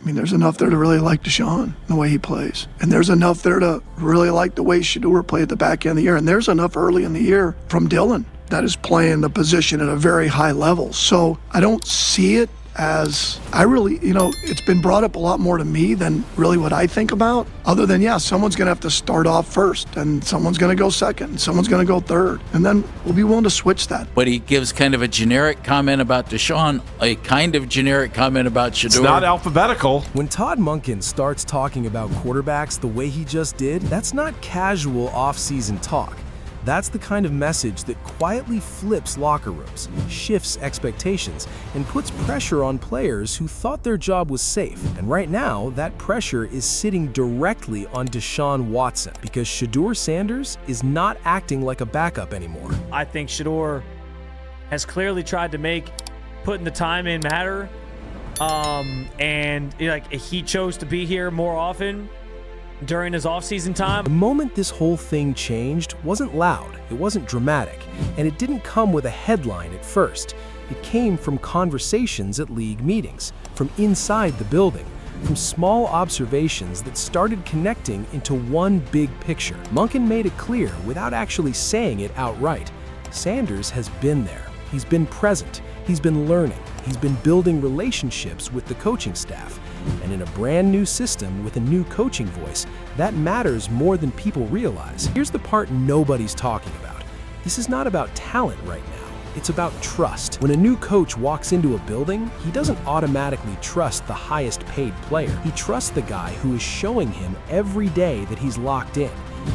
mean, there's enough there to really like Deshaun, the way he plays. And there's enough there to really like the way Shedeur played at the back end of the year. And there's enough early in the year from Dillon that is playing the position at a very high level. So I don't see it as, I really, it's been brought up a lot more to me than really what I think about, other than, someone's going to have to start off first, and someone's going to go second, and someone's going to go third, and then we'll be willing to switch that. But he gives kind of a generic comment about Deshaun, a kind of generic comment about Shedeur. It's not alphabetical. When Todd Monken starts talking about quarterbacks the way he just did, that's not casual off-season talk. That's the kind of message that quietly flips locker rooms, shifts expectations, and puts pressure on players who thought their job was safe. And right now, that pressure is sitting directly on Deshaun Watson because Shedeur Sanders is not acting like a backup anymore. I think Shedeur has clearly tried to make putting the time in matter, and he chose to be here more often during his offseason time. The moment this whole thing changed wasn't loud, it wasn't dramatic, and it didn't come with a headline at first. It came from conversations at league meetings, from inside the building, from small observations that started connecting into one big picture. Monken made it clear without actually saying it outright. Sanders has been there. He's been present. He's been learning. He's been building relationships with the coaching staff. And in a brand new system with a new coaching voice, that matters more than people realize. Here's the part nobody's talking about. This is not about talent right now. It's about trust. When a new coach walks into a building, he doesn't automatically trust the highest paid player. He trusts the guy who is showing him every day that he's locked in.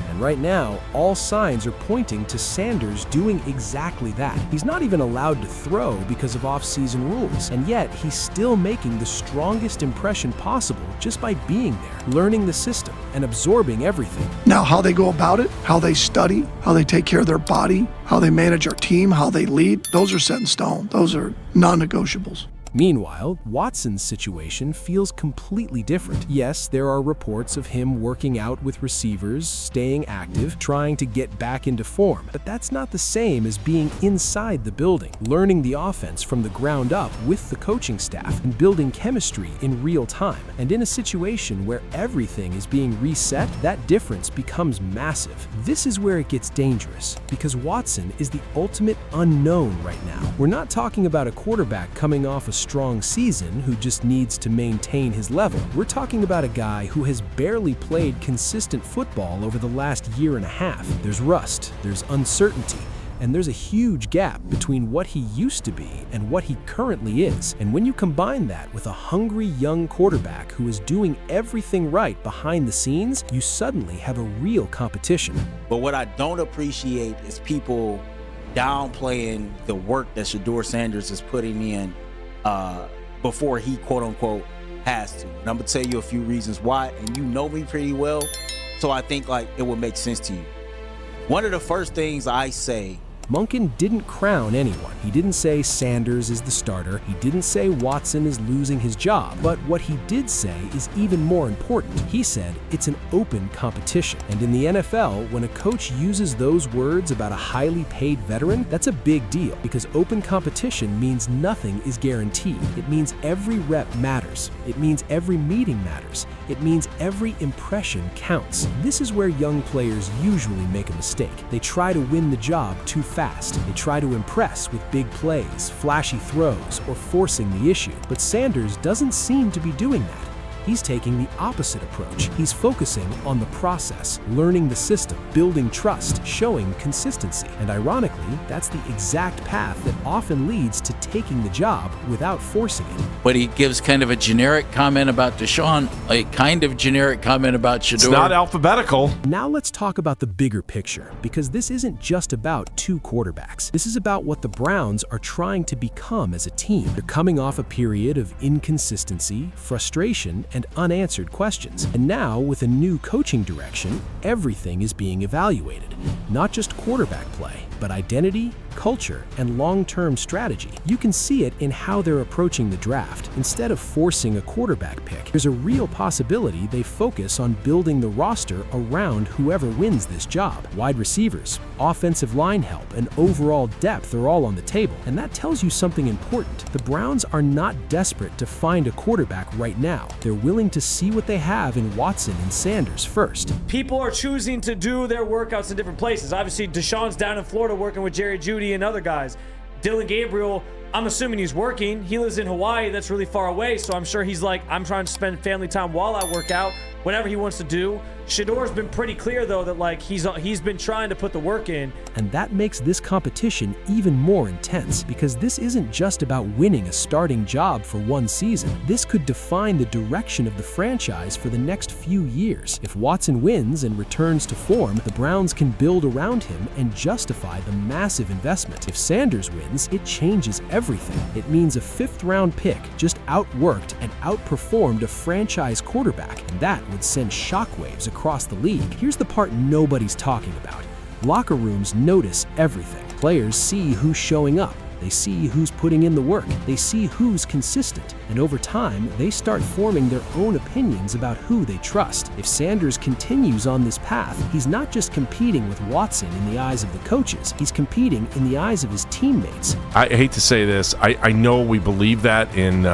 And right now, all signs are pointing to Sanders doing exactly that. He's not even allowed to throw because of off-season rules, and yet he's still making the strongest impression possible just by being there, learning the system, and absorbing everything. Now, how they go about it, how they study, how they take care of their body, how they manage our team, how they lead, those are set in stone. Those are non-negotiables. Meanwhile, Watson's situation feels completely different. Yes, there are reports of him working out with receivers, staying active, trying to get back into form. But that's not the same as being inside the building, learning the offense from the ground up with the coaching staff, and building chemistry in real time. And in a situation where everything is being reset, that difference becomes massive. This is where it gets dangerous, because Watson is the ultimate unknown right now. We're not talking about a quarterback coming off a strong season who just needs to maintain his level. We're talking about a guy who has barely played consistent football over the last year and a half. There's rust, there's uncertainty, and there's a huge gap between what he used to be and what he currently is. And when you combine that with a hungry young quarterback who is doing everything right behind the scenes, you suddenly have a real competition. But what I don't appreciate is people downplaying the work that Shedeur Sanders is putting in before he quote-unquote has to. And I'm gonna tell you a few reasons why, and you know me pretty well, so I think it would make sense to you. One of the first things I say, Monken didn't crown anyone. He didn't say Sanders is the starter. He didn't say Watson is losing his job. But what he did say is even more important. He said it's an open competition. And in the NFL, when a coach uses those words about a highly paid veteran, that's a big deal, because open competition means nothing is guaranteed. It means every rep matters. It means every meeting matters. It means every impression counts. This is where young players usually make a mistake. They try to win the job too fast. They try to impress with big plays, flashy throws, or forcing the issue. But Sanders doesn't seem to be doing that. He's taking the opposite approach. He's focusing on the process, learning the system, building trust, showing consistency. And ironically, that's the exact path that often leads to taking the job without forcing it. but he gives kind of a generic comment about Deshaun, a kind of generic comment about Shedeur. It's not alphabetical. Now let's talk about the bigger picture, because this isn't just about two quarterbacks. This is about what the Browns are trying to become as a team. They're coming off a period of inconsistency, frustration, and unanswered questions. And now, with a new coaching direction, everything is being evaluated. Not just quarterback play, but identity, culture, and long-term strategy. You can see it in how they're approaching the draft. Instead of forcing a quarterback pick, there's a real possibility they focus on building the roster around whoever wins this job. Wide receivers, offensive line help, and overall depth are all on the table, and that tells you something important. The Browns are not desperate to find a quarterback right now. They're willing to see what they have in Watson and Sanders first. People are choosing to do their workouts in different places. Obviously, Deshaun's down in Florida working with Jerry Jeudy and other guys. Dillon Gabriel, I'm assuming he's working. He lives in Hawaii. That's really far away, so I'm sure he's like, I'm trying to spend family time while I work out, whatever he wants to do. Shedeur's been pretty clear, though, that like he's been trying to put the work in. And that makes this competition even more intense, because this isn't just about winning a starting job for one season. This could define the direction of the franchise for the next few years. If Watson wins and returns to form, the Browns can build around him and justify the massive investment. If Sanders wins, it changes everything. It means a fifth-round pick just outworked and outperformed a franchise quarterback, and that would send shockwaves across the league. Here's the part nobody's talking about. Locker rooms notice everything. Players see who's showing up. They see who's putting in the work. They see who's consistent. And over time, they start forming their own opinions about who they trust. If Sanders continues on this path, he's not just competing with Watson in the eyes of the coaches. He's competing in the eyes of his teammates. I hate to say this. I know we believe that in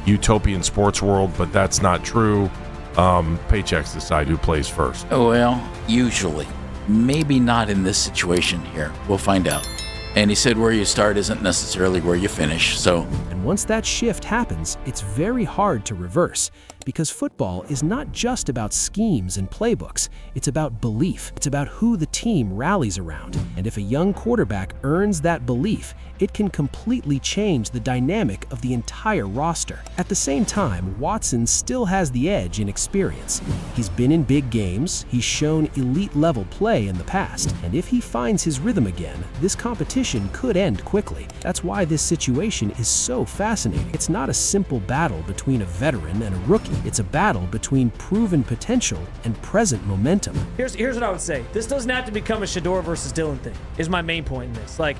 utopian sports world, but that's not true. Paychecks decide who plays first. Well, usually. Maybe not in this situation here. We'll find out. And he said where you start isn't necessarily where you finish, so... And once that shift happens, it's very hard to reverse, because football is not just about schemes and playbooks. It's about belief. It's about who the team rallies around. And if a young quarterback earns that belief, it can completely change the dynamic of the entire roster. At the same time, Watson still has the edge in experience. He's been in big games, he's shown elite-level play in the past, and if he finds his rhythm again, this competition could end quickly. That's why this situation is so fascinating. It's not a simple battle between a veteran and a rookie. It's a battle between proven potential and present momentum. Here's what I would say. This doesn't have to become a Shedeur versus Dillon thing, is my main point in this. Like,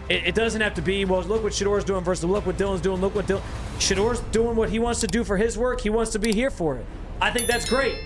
it doesn't have to be, well, look what Shedeur's doing versus look what Dillon's doing, look what Shedeur's doing what he wants to do for his work. He wants to be here for it. I think that's great.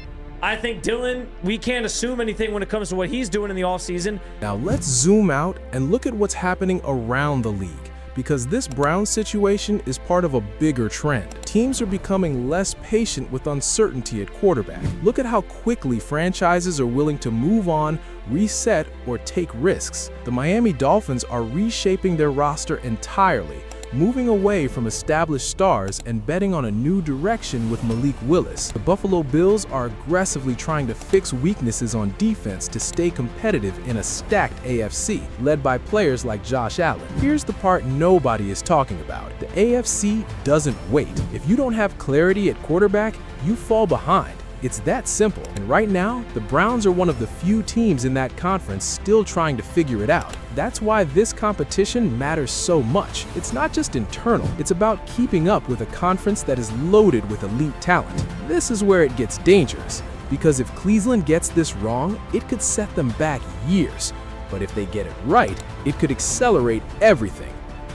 I think Dillon, we can't assume anything when it comes to what he's doing in the offseason. Now let's zoom out and look at what's happening around the league, because this Browns situation is part of a bigger trend. Teams are becoming less patient with uncertainty at quarterback. Look at how quickly franchises are willing to move on, reset, or take risks. The Miami Dolphins are reshaping their roster entirely, moving away from established stars and betting on a new direction with Malik Willis. The Buffalo Bills are aggressively trying to fix weaknesses on defense to stay competitive in a stacked AFC, led by players like Josh Allen. Here's the part nobody is talking about. The AFC doesn't wait. If you don't have clarity at quarterback, you fall behind. It's that simple. And right now, the Browns are one of the few teams in that conference still trying to figure it out. That's why this competition matters so much. It's not just internal, it's about keeping up with a conference that is loaded with elite talent. This is where it gets dangerous, because if Cleveland gets this wrong, it could set them back years. But if they get it right, it could accelerate everything.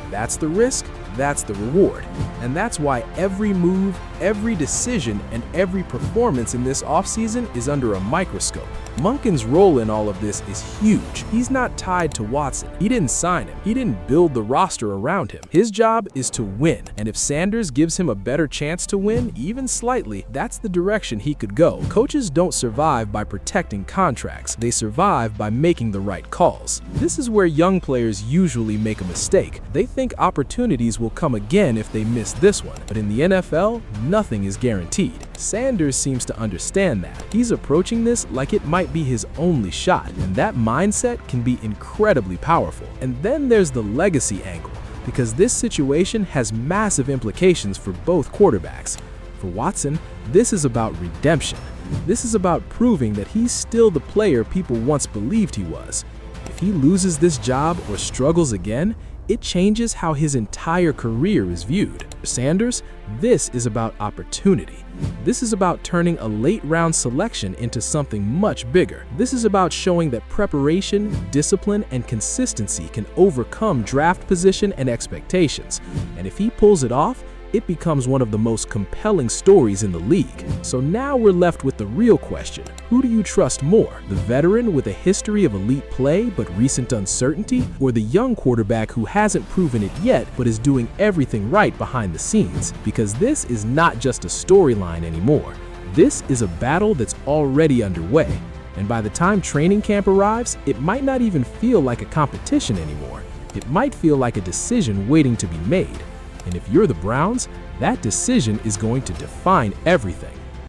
That's the risk, that's the reward. And that's why every move, every decision, and every performance in this offseason is under a microscope. Monken's role in all of this is huge. He's not tied to Watson. He didn't sign him. He didn't build the roster around him. His job is to win. And if Sanders gives him a better chance to win, even slightly, that's the direction he could go. Coaches don't survive by protecting contracts. They survive by making the right calls. This is where young players usually make a mistake. They think opportunities will come again if they miss this one. But in the NFL, nothing is guaranteed. Sanders seems to understand that. He's approaching this like it might be his only shot, and that mindset can be incredibly powerful. And then there's the legacy angle, because this situation has massive implications for both quarterbacks. For Watson, this is about redemption. This is about proving that he's still the player people once believed he was. If he loses this job or struggles again, it changes how his entire career is viewed. Sanders, this is about opportunity. This is about turning a late-round selection into something much bigger. This is about showing that preparation, discipline, and consistency can overcome draft position and expectations. And if he pulls it off, it becomes one of the most compelling stories in the league. So now we're left with the real question. Who do you trust more? The veteran with a history of elite play but recent uncertainty, or the young quarterback who hasn't proven it yet but is doing everything right behind the scenes? Because this is not just a storyline anymore. This is a battle that's already underway. And by the time training camp arrives, it might not even feel like a competition anymore. It might feel like a decision waiting to be made. And if you're the Browns, that decision is going to define everything.